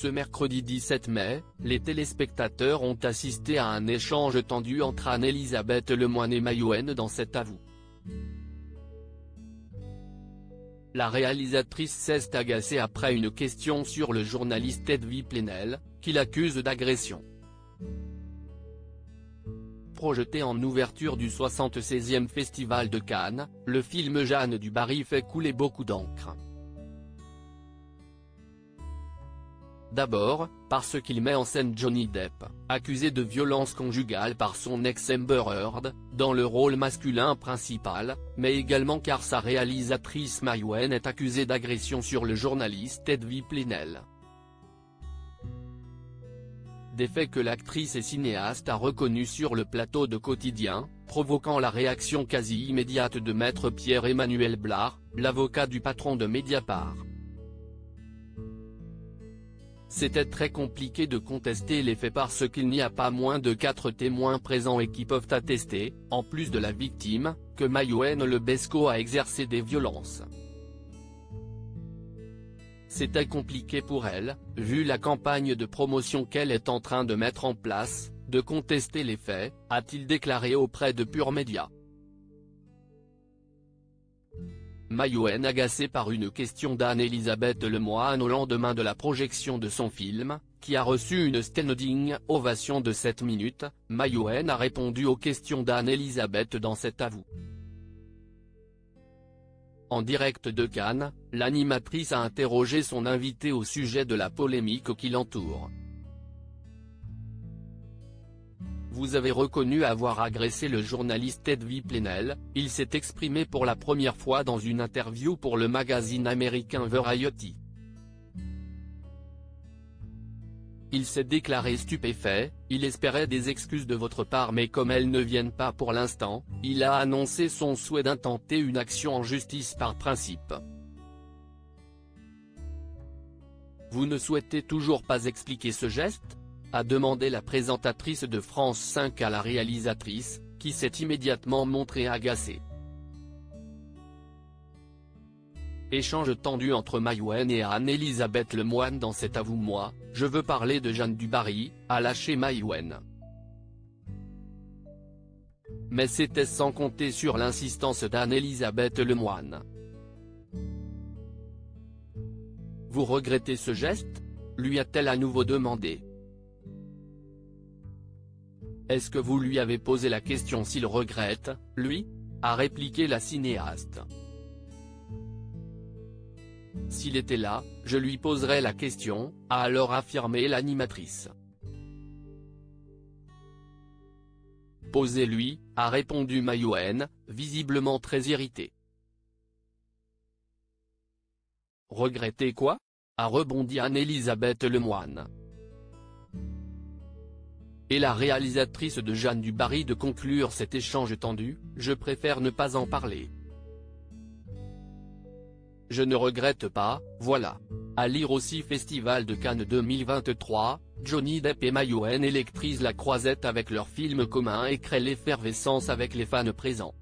Ce mercredi 17 mai, les téléspectateurs ont assisté à un échange tendu entre Anne-Elisabeth Lemoine et Maïwenn dans cet avou. La réalisatrice s'est agacée après une question sur le journaliste Edwy Plenel, qui l'accuse d'agression. Projeté en ouverture du 76e Festival de Cannes, le film Jeanne du Barry fait couler beaucoup d'encre. D'abord, parce qu'il met en scène Johnny Depp, accusé de violence conjugale par son ex Amber Heard, dans le rôle masculin principal, mais également car sa réalisatrice Maïwenn est accusée d'agression sur le journaliste Edwy Plenel. Des faits que l'actrice et cinéaste a reconnus sur le plateau de Quotidien, provoquant la réaction quasi immédiate de Maître Pierre-Emmanuel Blard, l'avocat du patron de Mediapart. C'était très compliqué de contester les faits parce qu'il n'y a pas moins de 4 témoins présents et qui peuvent attester, en plus de la victime, que Maïwenn Lebesco a exercé des violences. C'était compliqué pour elle, vu la campagne de promotion qu'elle est en train de mettre en place, de contester les faits, a-t-il déclaré auprès de Pure Média. Maïwenn agacée par une question d'Anne-Elisabeth Lemoine au lendemain de la projection de son film, qui a reçu une standing ovation de 7 minutes, Maïwenn a répondu aux questions d'Anne-Elisabeth dans cet avou. En direct de Cannes, l'animatrice a interrogé son invité au sujet de la polémique qui l'entoure. Vous avez reconnu avoir agressé le journaliste Edwy Plenel, il s'est exprimé pour la première fois dans une interview pour le magazine américain Variety. Il s'est déclaré stupéfait, il espérait des excuses de votre part mais comme elles ne viennent pas pour l'instant, il a annoncé son souhait d'intenter une action en justice par principe. Vous ne souhaitez toujours pas expliquer ce geste ? A demandé la présentatrice de France 5 à la réalisatrice, qui s'est immédiatement montrée agacée. Échange tendu entre Maïwenn et Anne-Elisabeth Lemoine dans cet avou. Moi, je veux parler de Jeanne du Barry, a lâché Maïwenn. Mais c'était sans compter sur l'insistance d'Anne-Elisabeth Lemoine. Vous regrettez ce geste ? Lui a-t-elle à nouveau demandé. Est-ce que vous lui avez posé la question s'il regrette, lui ? A répliqué la cinéaste. S'il était là, je lui poserais la question, a alors affirmé l'animatrice. Posez-lui, a répondu Maïwenn, visiblement très irritée. Regrettez quoi ? A rebondi Anne-Elisabeth Lemoine. Et la réalisatrice de Jeanne du Barry de conclure cet échange tendu, je préfère ne pas en parler. Je ne regrette pas, voilà. À lire aussi Festival de Cannes 2023, Johnny Depp et Maïwenn électrisent la croisette avec leur film commun et créent l'effervescence avec les fans présents.